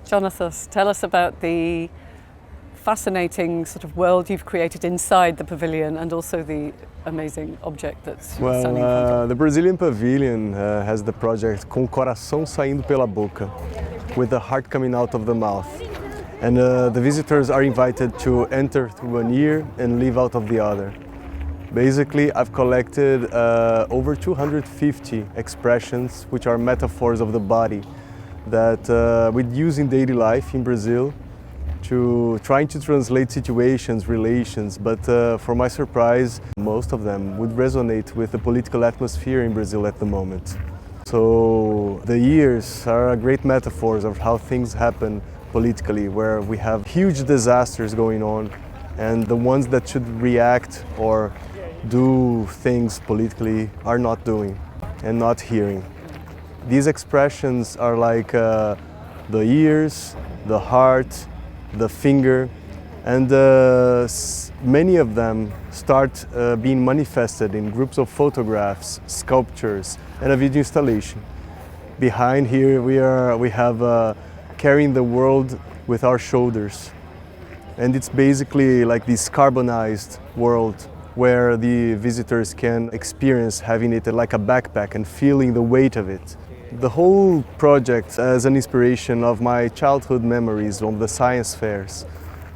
Jonathas, tell us about the fascinating sort of world you've created inside the pavilion and also the amazing object that's standing in front of. The Brazilian Pavilion has the project Com Coração Saindo pela Boca, with the heart coming out of the mouth. And the visitors are invited to enter through one ear and leave out of the other. Basically, I've collected over 250 expressions which are metaphors of the body that we use in daily life in Brazil, to trying to translate situations, relations, but for my surprise, most of them would resonate with the political atmosphere in Brazil at the moment. So the ears are great metaphors of how things happen politically, where we have huge disasters going on, and the ones that should react or do things politically are not doing and not hearing. These expressions are like the ears, the heart, the finger, and many of them start being manifested in groups of photographs, sculptures, and a video installation. Behind here we have carrying the world with our shoulders, and it's basically like this carbonized world where the visitors can experience having it like a backpack and feeling the weight of it. The whole project as an inspiration of my childhood memories on the science fairs.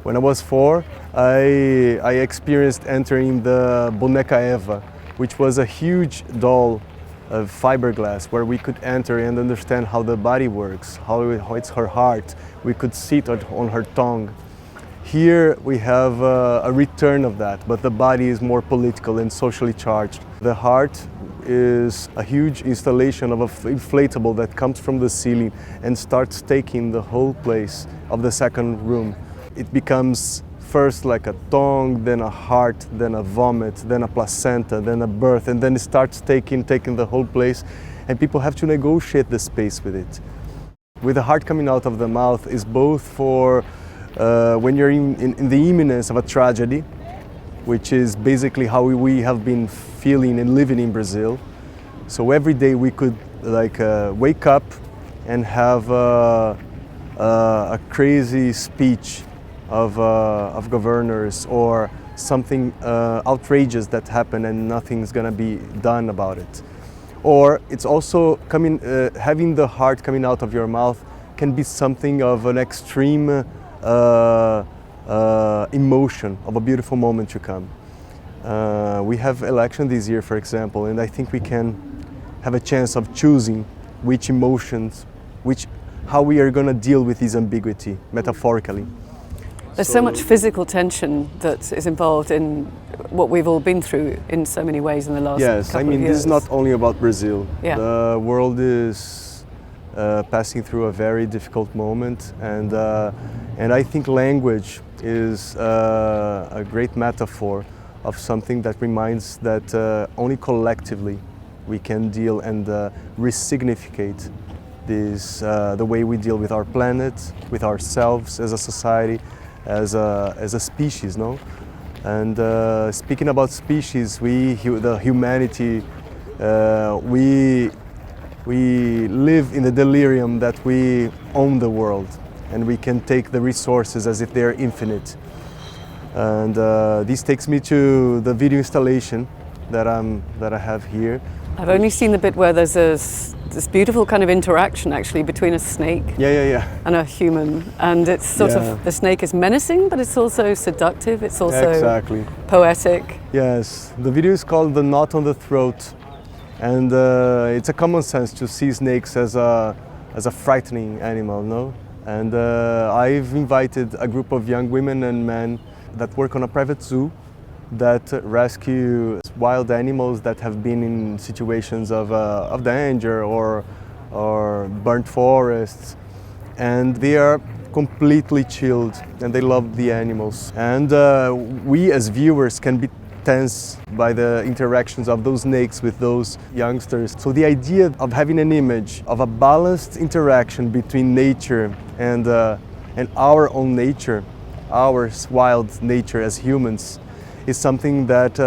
When I was 4, I experienced entering the Boneca Eva, which was a huge doll of fiberglass where we could enter and understand how the body works, how it's her heart. We could sit on her tongue. Here we have a return of that, but the body is more political and socially charged. The heart is a huge installation of an inflatable that comes from the ceiling and starts taking the whole place of the second room. It becomes first like a tongue, then a heart, then a vomit, then a placenta, then a birth, and then it starts taking the whole place, and people have to negotiate the space with it. With the heart coming out of the mouth is both for when you're in the imminence of a tragedy, which is basically how we have been feeling and living in Brazil. So every day we could wake up and have a crazy speech of governors or something outrageous that happened and nothing's gonna be done about it. Or it's also having the heart coming out of your mouth can be something of an extreme emotion of a beautiful moment to come. We have election this year, for example, and I think we can have a chance of choosing which emotions, how we are going to deal with this ambiguity, metaphorically. There's so much physical tension that is involved in what we've all been through in so many ways in the last couple of years. Yes, I mean, this is not only about Brazil. Yeah. The world is passing through a very difficult moment, and I think language is a great metaphor of something that reminds that only collectively we can deal and resignificate this, the way we deal with our planet, with ourselves as a society, as a species, no? And speaking about species, the humanity, we live in the delirium that we own the world and we can take the resources as if they're infinite. And this takes me to the video installation that I have here. I've only seen the bit where there's this beautiful kind of interaction actually between a snake and a human, and it's sort of, the snake is menacing, but it's also seductive, it's also poetic. Yes, the video is called The Knot on the Throat, and it's a common sense to see snakes as a frightening animal, no? And I've invited a group of young women and men that work on a private zoo that rescue wild animals that have been in situations of danger or burnt forests, and they are completely chilled and they love the animals. And we as viewers can be tense by the interactions of those snakes with those youngsters. So the idea of having an image of a balanced interaction between nature and our own nature, our wild nature as humans, is something that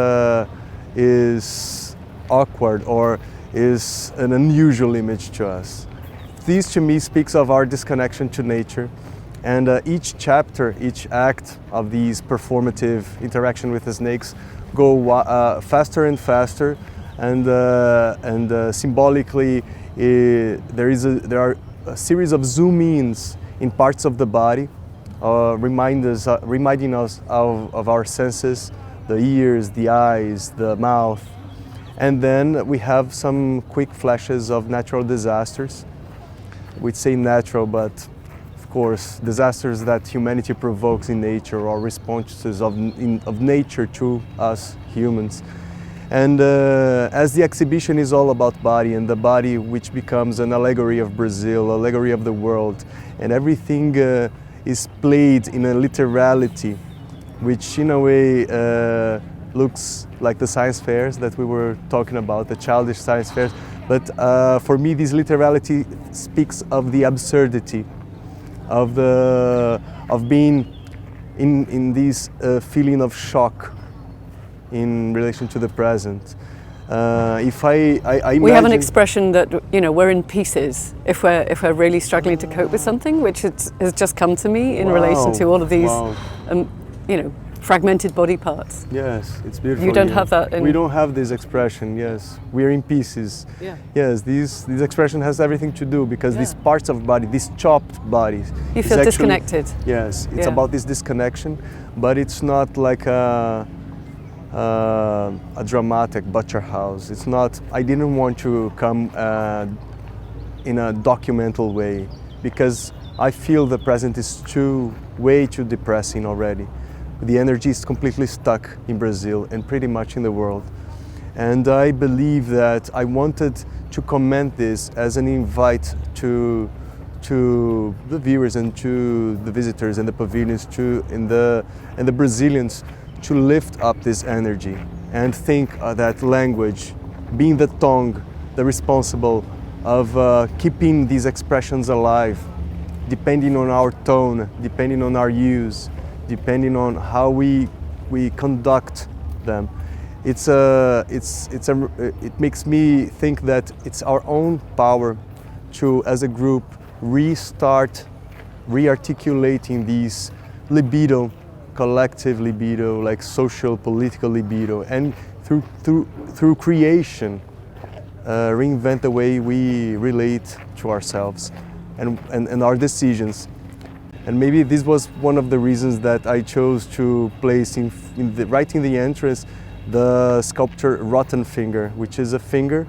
is awkward or is an unusual image to us. this to me speaks of our disconnection to nature. And each chapter, each act of these performative interaction with the snakes go faster and faster, and symbolically there are a series of zoom-ins in parts of the body, reminding us of our senses, the ears, the eyes, the mouth. And then we have some quick flashes of natural disasters. We'd say natural, but of course, disasters that humanity provokes in nature, or responses of nature to us humans. And as the exhibition is all about body, and the body which becomes an allegory of Brazil, allegory of the world, and everything is played in a literality, which in a way looks like the science fairs that we were talking about, the childish science fairs. But for me, this literality speaks of the absurdity of being in this feeling of shock in relation to the present. If I we have an expression that we're in pieces if we're really struggling to cope with something, which has just come to me in relation to all of these fragmented body parts. Yes, it's beautiful. You don't have that. We don't have this expression. Yes, we're in pieces. Yeah. Yes, this expression has everything to do because these parts of body, these chopped bodies. You feel disconnected. Yes, it's about this disconnection, but it's not like a dramatic butcher house. It's not. I didn't want to come in a documental way because I feel the present is way too depressing already. The energy is completely stuck in Brazil and pretty much in the world. And I believe that I wanted to comment this as an invite to the viewers and to the visitors and the pavilions and the Brazilians to lift up this energy and think that language, being the tongue, the responsible of keeping these expressions alive, depending on our tone, depending on our use, depending on how we conduct them. It makes me think that it's our own power to, as a group, restart rearticulating these libido, collective libido, like social, political libido, and through creation, reinvent the way we relate to ourselves and our decisions. And maybe this was one of the reasons that I chose to place right in the entrance the sculpture Rotten Finger, which is a finger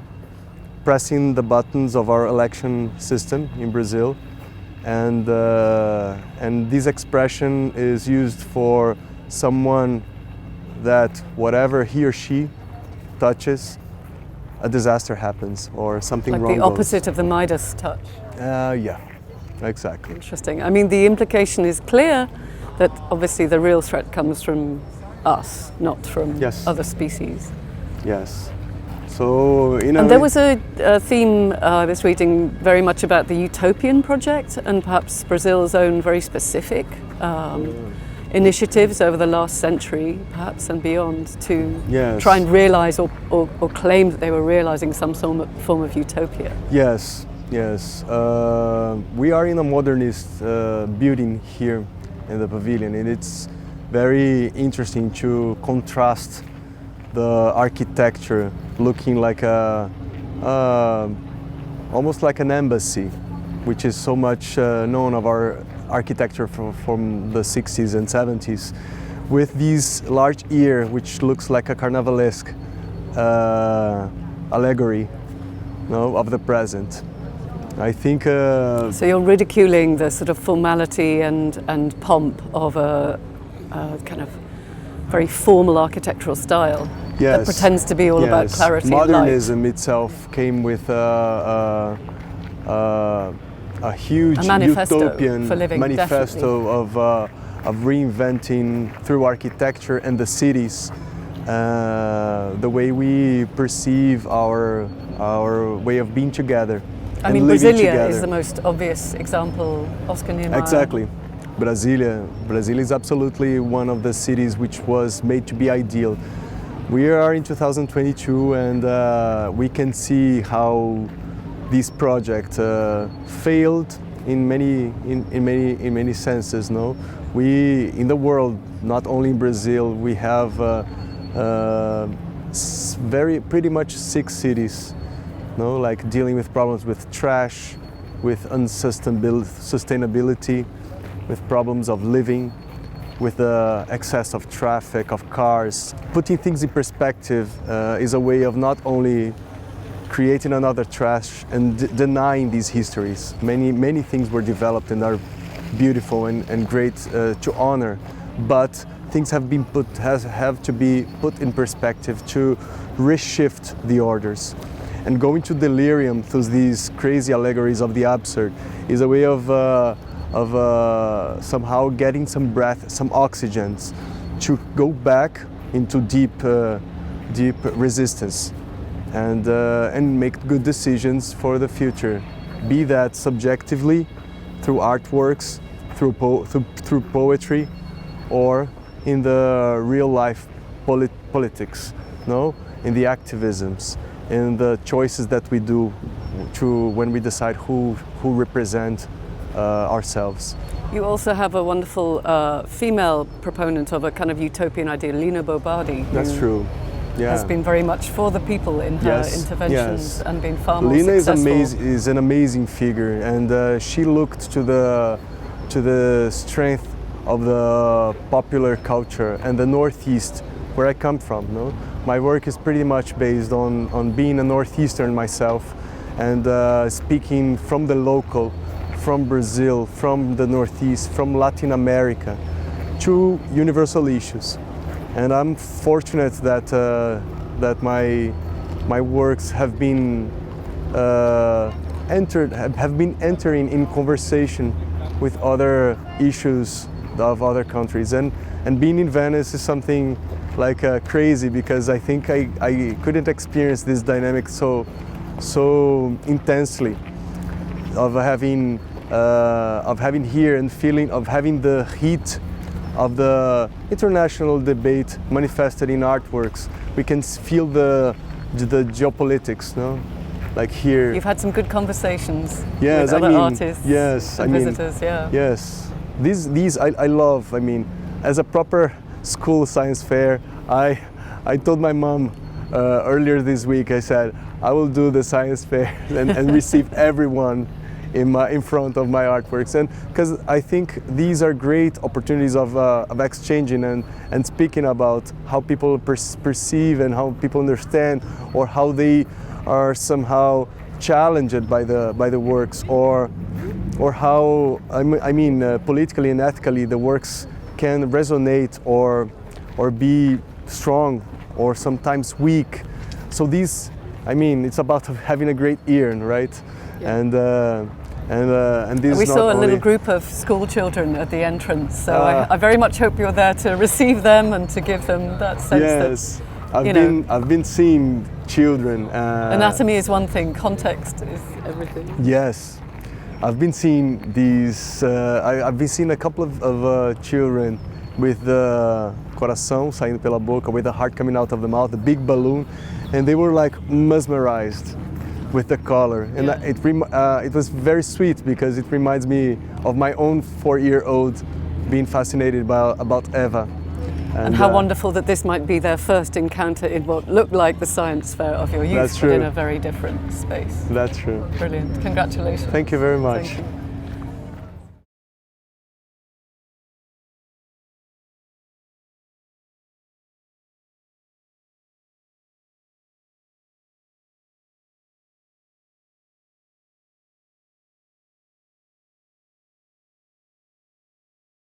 pressing the buttons of our election system in Brazil. And this expression is used for someone that whatever he or she touches, a disaster happens or something wrong goes. Like the opposite of the Midas touch. Yeah. Exactly. Interesting. I mean, the implication is clear that obviously the real threat comes from us, not from other species. Yes. So, and there was a theme I was reading very much about the utopian project and perhaps Brazil's own very specific initiatives over the last century, perhaps and beyond, to try and realize or claim that they were realizing some form of utopia. Yes. Yes, we are in a modernist building here in the pavilion, and it's very interesting to contrast the architecture looking like almost like an embassy, which is so much known of our architecture from the 60s and 70s, with this large ear which looks like a carnivalesque allegory of the present. I think. So you're ridiculing the sort of formality and pomp of a kind of very formal architectural style that pretends to be all about clarity. Modernism and light. itself came with a huge utopian manifesto of reinventing through architecture and the cities the way we perceive our way of being together. I mean, Brasilia is the most obvious example, Oscar Niemeyer. Exactly. Brasilia is absolutely one of the cities which was made to be ideal. We are in 2022 and we can see how this project failed in many senses. No, we in the world, not only in Brazil, we have pretty much 6 cities, no, like dealing with problems with trash, with unsustainability, with problems of living, with the excess of traffic, of cars. Putting things in perspective is a way of not only creating another trash and denying these histories. Many things were developed and are beautiful and great to honor, but things have to be put in perspective to reshift the orders. And going to delirium through these crazy allegories of the absurd is a way of somehow getting some breath, some oxygens, to go back into deep resistance and make good decisions for the future. Be that subjectively, through artworks, through poetry, or in the real life politics, no? In the activisms, in the choices that we do when we decide who represent ourselves. You also have a wonderful female proponent of a kind of utopian idea, Lina Bobardi. That's true. Yeah. Has been very much for the people in her interventions and been far more Lina successful. is an amazing figure, and she looked to the strength of the popular culture and the Northeast, where I come from. No? My work is pretty much based on being a Northeastern myself and speaking from the local, from Brazil, from the Northeast, from Latin America, to universal issues. And I'm fortunate that my works have been entering in conversation with other issues of other countries. And being in Venice is something like crazy, because I think I couldn't experience this dynamic so intensely of having here and feeling of having the heat of the international debate manifested in artworks. We can feel the geopolitics, no? Like here. You've had some good conversations with other artists and visitors, yeah. Yes. These I love. I mean, as a proper school science fair, I told my mom earlier this week, I said, I will do the science fair and receive everyone in front of my artworks, and because I think these are great opportunities of exchanging and speaking about how people perceive and how people understand, or how they are somehow challenged by the works, or how politically and ethically the works can resonate or be strong or sometimes weak. So these, it's about having a great ear, right? Yeah. And this we is saw a little group of school children at the entrance, so I very much hope you're there to receive them and to give them that sense. Yes, I've been seeing children. Anatomy is one thing, context is everything. Yes, I've been seeing these. I've been seeing a couple of children with the coração saindo pela boca, with the heart coming out of the mouth, the big balloon, and they were like mesmerized with the color, and it was very sweet, because it reminds me of my own 4-year-old being fascinated about Eva. And how wonderful that this might be their first encounter in what looked like the science fair of your youth, but in a very different space. That's true. Brilliant. Congratulations. Thank you very much. Thank you.